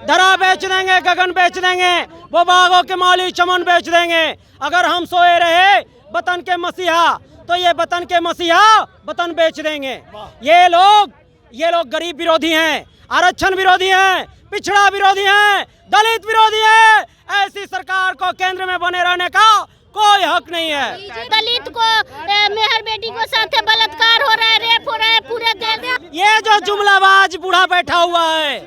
धरा बेच देंगे, गगन बेच देंगे, वो बागों के मौली चमन बेच देंगे। अगर हम सोए रहे वतन के मसीहा तो ये वतन के मसीहा वतन बेच देंगे। ये लोग गरीब विरोधी हैं, आरक्षण विरोधी हैं, पिछड़ा विरोधी हैं, दलित विरोधी हैं। ऐसी सरकार को केंद्र में बने रहने का कोई हक नहीं है। दलित को मेहर बेटी को साथ बलात्कार हो रहा है, रेप हो रहा है पूरे देश में। ये जो जुमलाबाज बूढ़ा बैठा हुआ है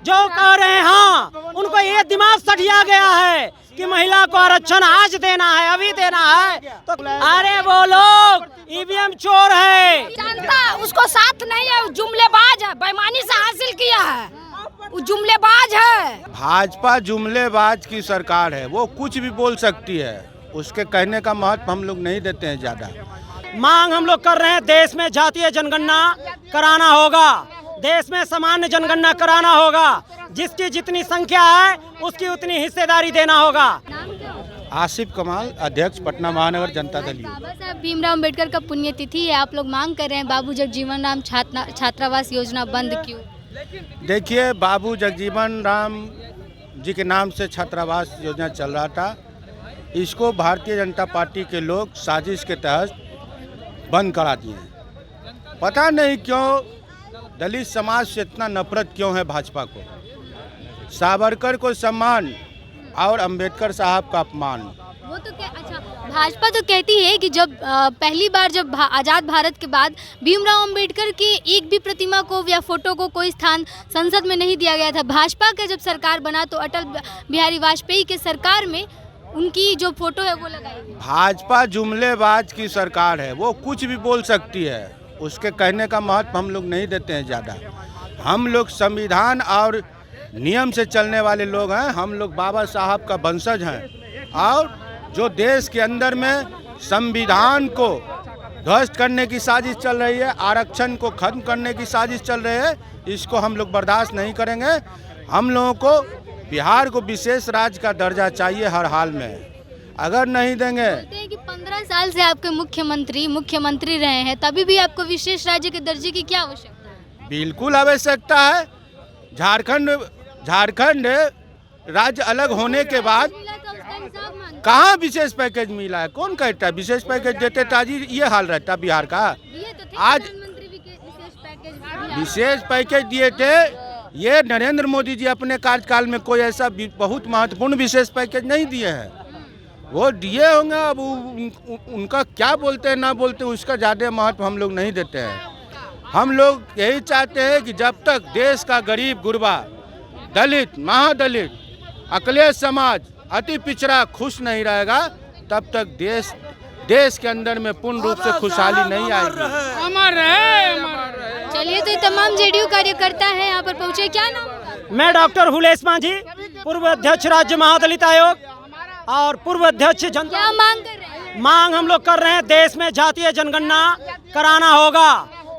जो कह रहे हैं, हाँ उनको ये दिमाग सठिया गया है कि महिला को आरक्षण आज देना है, अभी देना है। तो अरे वो लोग ईवीएम चोर है, जनता उसको साथ नहीं है, जुमलेबाज है, बेईमानी से हासिल किया है, वो जुमलेबाज है। भाजपा जुमलेबाज की सरकार है, वो कुछ भी बोल सकती है, उसके कहने का महत्व हम लोग नहीं देते हैं ज्यादा। मांग हम लोग कर रहे हैं, देश में जातीय जनगणना कराना होगा, देश में सामान्य जनगणना कराना होगा, जिसकी जितनी संख्या है उसकी उतनी हिस्सेदारी देना होगा। आसिफ कमाल, अध्यक्ष पटना महानगर जनता दल। बाबा साहब भीमराव अम्बेडकर का पुण्यतिथि है, आप लोग मांग कर रहे हैं बाबू जगजीवन राम छात्रावास योजना बंद क्यों? देखिए, बाबू जगजीवन राम जी के नाम से छात्रावास योजना चल रहा था, इसको भारतीय जनता पार्टी के लोग साजिश के तहत बंद करा दिए। पता नहीं क्यों दलित समाज से इतना नफरत क्यों है भाजपा को। सावरकर को सम्मान और अंबेडकर साहब का अपमान। वो तो अच्छा, भाजपा तो कहती है कि जब पहली बार जब आज़ाद भारत के बाद भीमराव अंबेडकर की एक भी प्रतिमा को या फोटो को कोई स्थान संसद में नहीं दिया गया था। भाजपा का जब सरकार बना तो अटल बिहारी वाजपेयी के सरकार में उनकी जो फोटो है वो लगाई। भाजपा जुमलेबाज की सरकार है, वो कुछ भी बोल सकती है, उसके कहने का महत्व हम लोग नहीं देते हैं ज़्यादा। हम लोग संविधान और नियम से चलने वाले लोग हैं, हम लोग बाबा साहब का वंशज हैं, और जो देश के अंदर में संविधान को ध्वस्त करने की साजिश चल रही है, आरक्षण को खत्म करने की साजिश चल रही है, इसको हम लोग बर्दाश्त नहीं करेंगे। हम लोगों को बिहार को विशेष राज्य का दर्जा चाहिए हर हाल में, अगर नहीं देंगे। बोलते हैं कि 15 साल से आपके मुख्यमंत्री रहे हैं, तभी भी आपको विशेष राज्य के दर्जे की क्या आवश्यकता है? बिल्कुल आवश्यकता है। झारखंड राज्य अलग होने के बाद कहाँ विशेष पैकेज मिला है? कौन कहता है विशेष पैकेज देते तो आज ये हाल रहता बिहार का। आज विशेष पैकेज दिए थे, ये नरेंद्र मोदी जी अपने कार्यकाल में कोई ऐसा बहुत महत्वपूर्ण विशेष पैकेज नहीं दिए हैं। वो दिए होंगे, अब उनका क्या बोलते हैं ना बोलते उसका ज़्यादा महत्व हम लोग नहीं देते हैं। हम लोग यही चाहते हैं कि जब तक देश का गरीब गुरबा, दलित, महादलित, अकलियत समाज, अति पिछड़ा खुश नहीं रहेगा, तब तक देश के अंदर में पूर्ण रूप से खुशहाली नहीं आएगी। चलिए, तो ये तमाम जेडीयू कार्यकर्ता हैं यहाँ पर पहुँचे। क्या नाम? मैं डॉक्टर हुलेस मांझी, पूर्व अध्यक्ष राज्य महादलित आयोग और पूर्व अध्यक्ष जनता। क्या मांग कर रहे हैं? मांग हम लोग कर रहे हैं, देश में जातीय जनगणना कराना होगा,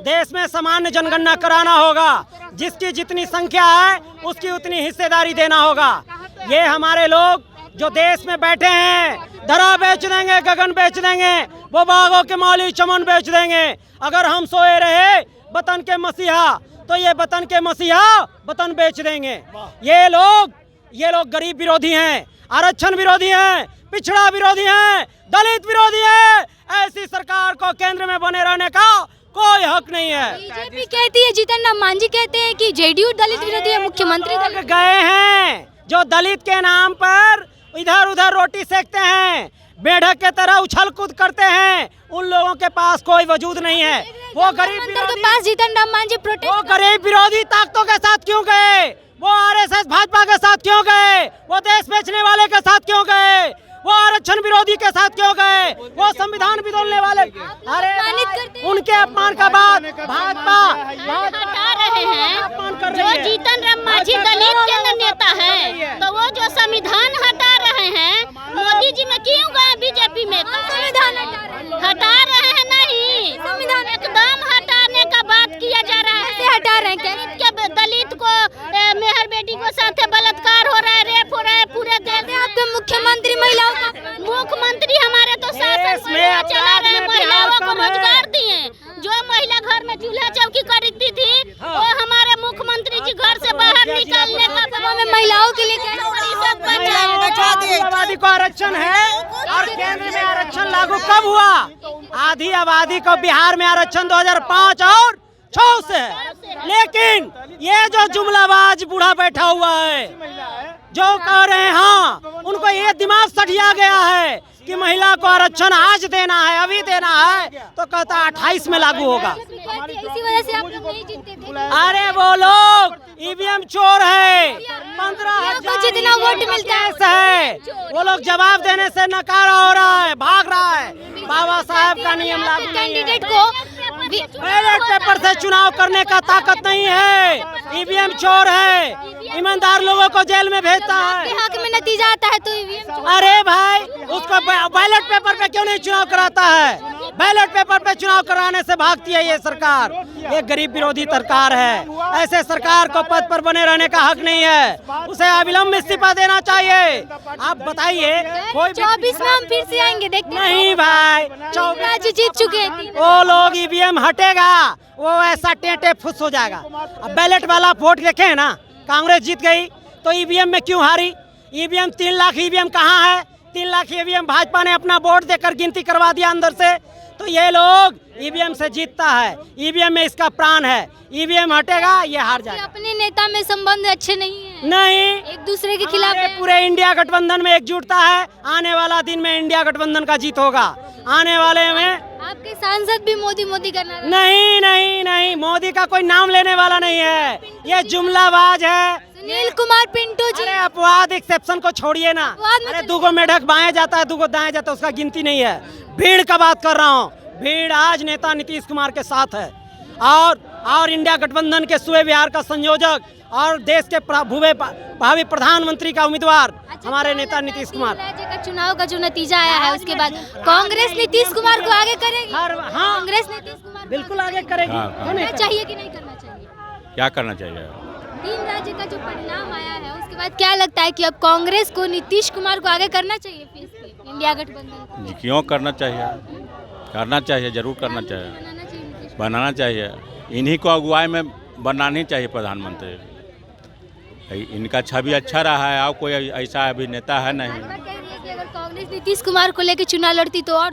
देश में सामान्य जनगणना कराना होगा, जिसकी जितनी संख्या है उसकी उतनी हिस्सेदारी देना होगा। ये हमारे लोग जो देश में बैठे हैं, धरा बेच देंगे, गगन बेच देंगे, वो बागों के मौली चमन बेच देंगे। अगर हम सोए रहे वतन के मसीहा तो ये वतन के मसीहा वतन बेच देंगे। ये लोग गरीब विरोधी हैं, आरक्षण विरोधी हैं, पिछड़ा विरोधी हैं, दलित विरोधी हैं। ऐसी सरकार को केंद्र में बने रहने का कोई हक नहीं है। बीजेपी कहती है, जीतन राम मांझी कहते हैं कि जेडीयू दलित विरोधी है, मुख्यमंत्री दलित गए हैं जो दलित के नाम पर इधर उधर रोटी सेकते हैं, मेढक के तरह उछल कूद करते हैं, उन लोगों के पास कोई वजूद नहीं है। वो गरीब के पास जीतन राम मांझी वो गरीब विरोधी ताकतों के साथ क्यों गए? वो आरएसएस भाजपा के साथ क्यों गए? वो देश बेचने वाले के साथ क्यों गए? वो आरक्षण विरोधी के साथ क्यों गए? वो संविधान बदलने वाले, अरे उनके अपमान का बात भाजपा हटा रहे हैं। जो जीतन राम मांझी दलित के नेता है, तो वो जो संविधान हटा रहे हैं, मोदी जी में क्यों गए बीजेपी में? संविधान हटा रहे हैं, नहीं संविधान एकदम हटाने का बात किया जा रहा है। हटा रहे हैं दलित को मेहर बेटी को साथ बलात्कार हो रहा है, रेप हो रहा है पूरे देश में। आपके मुख्यमंत्री महिलाओं का मुख्यमंत्री हमारे तो शासन चला रहे हैं, महिलाओं को रोजगार दिए। जो महिला घर में चूल्हा चौकी खरीदती थी, वो हमारे मुख्यमंत्री जी घर से बाहर निकालने महिलाओं के लिए क्या आबादी को आरक्षण है और केंद्र में आरक्षण लागू कब हुआ? आधी आबादी को बिहार में आरक्षण 2005 और 6 से है। लेकिन ये जो जुमलाबाज बूढ़ा बैठा हुआ है जो कह रहे हैं, हाँ उनको ये दिमाग सठिया गया है कि महिला को आरक्षण आज देना है, अभी देना है, तो कहता 28 में लागू होगा। इसी वजह से आप लोग नहीं जीतते थे। अरे वो लोग ईवीएम चोर है, 15,000 को जितना वोट मिलता है वो लोग जवाब देने से नकारा हो रहा है, भाग रहा है। बाबा साहब का नियम लागू कैंडिडेट को बैलेट पेपर से चुनाव करने का ताकत नहीं है, ईवीएम चोर है, ईमानदार लोगों को जेल में भेजता है। हक में नतीजा आता है तो ईवीएम। अरे भाई उसको बैलेट पेपर पे क्यों नहीं चुनाव कराता है? बैलेट पेपर पे चुनाव कराने से भागती है ये सरकार। ये गरीब विरोधी सरकार है, ऐसे सरकार को पद पर बने रहने का हक नहीं है, उसे अविलंब इस्तीफा देना चाहिए। आप बताइए, कोई 24 में हम फिर से आएंगे, देखते हैं। नहीं भाई, 24 राज्य जीत चुके हैं। वो लोग ईवीएम हटेगा वो ऐसा टेंटे फुस हो जाएगा। अब बैलेट वाला वोट देखे ना, कांग्रेस जीत गई तो ईवीएम में क्यों हारी? ईवीएम 3 लाख ईवीएम कहाँ है? 3 लाख ईवीएम भाजपा ने अपना वोट देकर गिनती करवा दिया अंदर से। तो ये लोग ईवीएम से जीतता है, ईवीएम में इसका प्राण है। ईवीएम हटेगा ये हार जाएगा। अपने नेता में संबंध अच्छे नहीं है, नहीं, एक दूसरे के खिलाफ है। पूरे इंडिया गठबंधन में एकजुटता है। आने वाला दिन में इंडिया गठबंधन का जीत होगा। आने वाले में आपके सांसद भी मोदी करना नहीं नहीं नहीं, मोदी का कोई नाम लेने वाला नहीं है, ये जुमलाबाज है। सुनील कुमार पिंटू जी। अरे अपवाद एक्सेप्शन को छोड़िए ना। अरे दुगो मेढक बाएं जाता है, दुगो दाएं जाता है, उसका गिनती नहीं है। भीड़ का बात कर रहा हूँ। भीड़ आज नेता नीतीश कुमार के साथ है और इंडिया गठबंधन के सूबे बिहार का संयोजक और देश के भावी प्रधानमंत्री का उम्मीदवार हमारे नेता नीतीश कुमार। राज्य का चुनाव का जो नतीजा आया है उसके बाद कांग्रेस नीतीश कुमार को आगे करेगी। हाँ, कांग्रेस नीतीश कुमार बिल्कुल आगे करेगी। करना चाहिए कि नहीं करना चाहिए? क्या करना चाहिए? 3 राज्य का जो परिणाम आया है उसके बाद क्या लगता है कि अब कांग्रेस को नीतीश कुमार को आगे करना चाहिए फिर से इंडिया गठबंधन? क्यों करना चाहिए? करना चाहिए, जरूर करना चाहिए, बनाना चाहिए। इन्हीं को अगुवाई में बनानी चाहिए प्रधानमंत्री। इनका छवि अच्छा रहा है, और कोई ऐसा अभिनेता है नहीं। कि अगर कांग्रेस नीतीश कुमार को लेकर चुनाव लड़ती तो और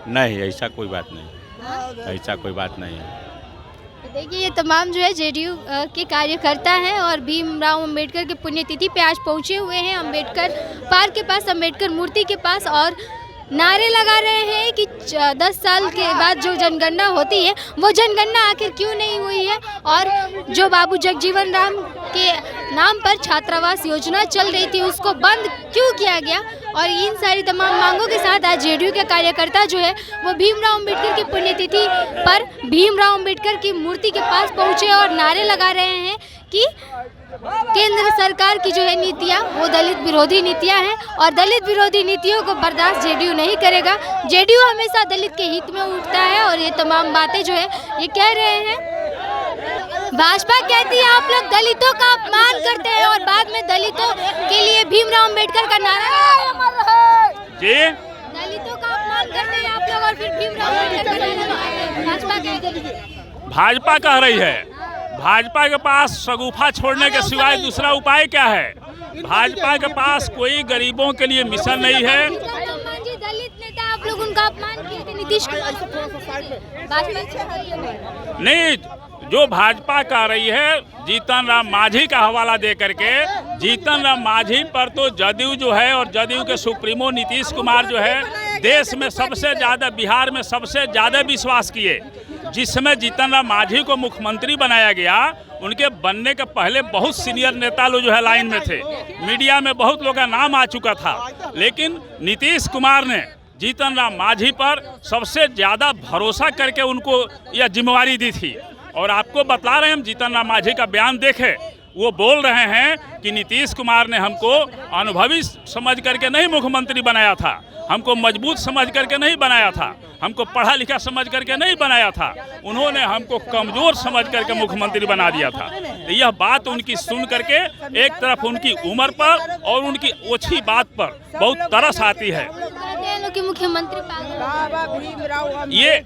नहीं, ऐसा कोई बात नहीं, ऐसा कोई बात नहीं है। देखिए ये तमाम जो है जेडीयू के कार्यकर्ता हैं और भीमराव अंबेडकर की पुण्यतिथि पे आज पहुंचे हुए हैं अंबेडकर पार्क के पास, अंबेडकर मूर्ति के पास, और नारे लगा रहे हैं कि 10 साल के बाद जो जनगणना होती है वो जनगणना आखिर क्यों नहीं हुई है, और जो बाबू जगजीवन राम के नाम पर छात्रावास योजना चल रही थी उसको बंद क्यों किया गया। और इन सारी तमाम मांगों के साथ आज जेडीयू के कार्यकर्ता जो है वो भीमराव अंबेडकर की पुण्यतिथि पर भीमराव अंबेडकर की मूर्ति के पास पहुंचे और नारे लगा रहे हैं कि केंद्र सरकार की जो है नीतियाँ वो दलित विरोधी नीतियाँ हैं और दलित विरोधी नीतियों को बर्दाश्त जेडीयू नहीं करेगा। जेडीयू हमेशा दलित के हित में उठता है और ये तमाम बातें जो है ये कह रहे हैं। भाजपा कहती है आप लोग दलितों का अपमान करते हैं और बाद में दलितों के लिए भीमराव अंबेडकर का नारा जी, दलितों का अपमान करते हैं आप लोग और फिर भीमराव अंबेडकर का नारा भाजपा कहती है। भाजपा कह रही है, भाजपा के पास शगुफा छोड़ने के सिवाय दूसरा उपाय क्या है? भाजपा के पास कोई गरीबों के लिए मिशन नहीं है। दलित नेता आप लोग उनका अपमान किए थे नीतीश कुमार। नहीं, जो भाजपा कह रही है जीतन राम मांझी का हवाला दे करके, जीतन राम मांझी पर तो जदयू जो है और जदयू के सुप्रीमो नीतीश कुमार जो है देश में सबसे ज़्यादा, बिहार में सबसे ज़्यादा विश्वास किए। जिस समय जीतन राम मांझी को मुख्यमंत्री बनाया गया, उनके बनने के पहले बहुत सीनियर नेता लोग जो है लाइन में थे, मीडिया में बहुत लोगों का नाम आ चुका था, लेकिन नीतीश कुमार ने जीतन राम मांझी पर सबसे ज़्यादा भरोसा करके उनको यह जिम्मेवारी दी थी। और आपको बता रहे हैं, हम जीतन राम मांझी का बयान देखें, वो बोल रहे हैं कि नीतीश कुमार ने हमको अनुभवी समझ करके नहीं मुख्यमंत्री बनाया था, हमको मजबूत समझ करके नहीं बनाया था, हमको पढ़ा लिखा समझ करके नहीं बनाया था, उन्होंने हमको कमज़ोर समझ करके मुख्यमंत्री बना दिया था। तो यह बात उनकी सुन करके एक तरफ उनकी उम्र पर और उनकी ओछी बात पर बहुत तरस आती है। के मुख्यमंत्री पागल ये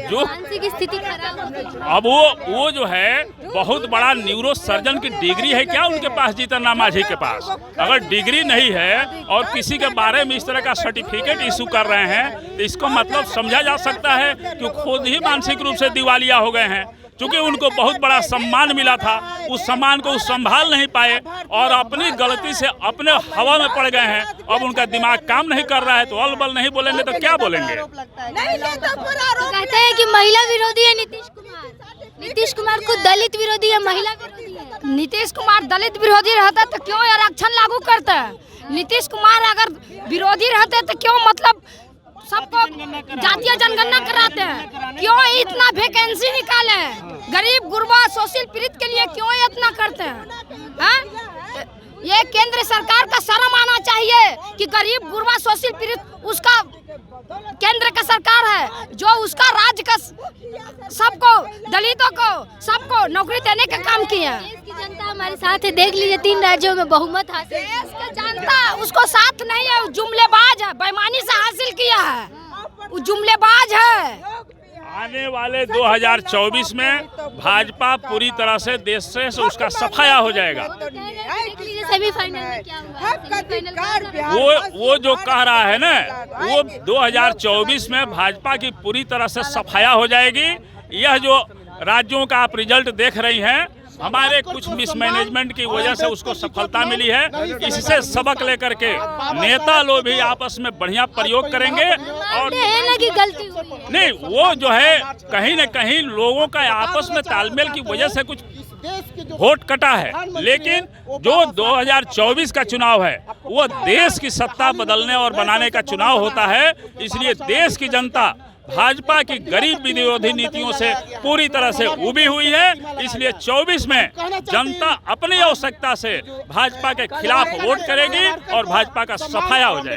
जो मानसिक स्थिति खराब हो गई। अब वो जो है बहुत बड़ा न्यूरो सर्जन की डिग्री है क्या उनके पास, जीतन राम मांझी के पास? अगर डिग्री नहीं है और किसी के बारे में इस तरह का सर्टिफिकेट इशू कर रहे हैं तो इसको मतलब समझा जा सकता है कि खुद ही मानसिक रूप से दिवालिया हो गए हैं। चूँकि उनको बहुत बड़ा सम्मान मिला था, उस सम्मान को संभाल नहीं पाए और अपनी गलती से अपने हवा में पड़ गए हैं। अब उनका दिमाग काम नहीं कर रहा है तो अलबल नहीं बोलेंगे तो क्या बोलेंगे? कहते हैं कि महिला विरोधी है नीतीश कुमार। नीतीश कुमार को दलित विरोधी है, महिला विरोधी है। नीतीश कुमार दलित विरोधी रहता तो क्यों आरक्षण लागू करते? नीतीश कुमार अगर विरोधी रहते तो क्यों मतलब सबको जातीय जनगणना कराते हैं? क्यों इतना वैकेंसी निकाले? गरीब गुरबा शोषित पीड़ित के लिए क्यों इतना करते हैं? हाँ? ये केंद्र सरकार का शर्म आना चाहिए कि गरीब गुरबा शोषित पीड़ित उसका केंद्र का सरकार है जो उसका राज्य का सबको दलितों को सबको नौकरी देने का काम किया। देश की जनता हमारे साथ है, देख लीजिए 3 राज्यों में बहुमत हासिल। देश का जनता उसको साथ नहीं है, वो जुमलेबाज है, बेईमानी से हासिल किया है, वो जुमलेबाज है। आने वाले 2024 में भाजपा पूरी तरह से देश से उसका सफाया हो जाएगा। सेमीफाइनल में क्या हुआ? सेमीफाइनल वो जो कह रहा है ना, वो 2024 में भाजपा की पूरी तरह से सफाया हो जाएगी। यह जो राज्यों का आप रिजल्ट देख रही हैं, हमारे कुछ मिसमैनेजमेंट की वजह से उसको सफलता मिली है। इससे सबक लेकर के नेता लोग भी आपस में बढ़िया प्रयोग करेंगे और की गलती हुई है। नहीं, वो जो है कहीं न कहीं लोगों का आपस में तालमेल की वजह से कुछ वोट कटा है। लेकिन जो 2024 का चुनाव है वो देश की सत्ता बदलने और बनाने का चुनाव होता है। इसलिए देश की जनता भाजपा की गरीब विरोधी नीतियों से पूरी तरह से उबी हुई है। इसलिए 24 में जनता अपनी आवश्यकता से भाजपा के खिलाफ वोट करेगी और भाजपा का सफाया हो जाएगा।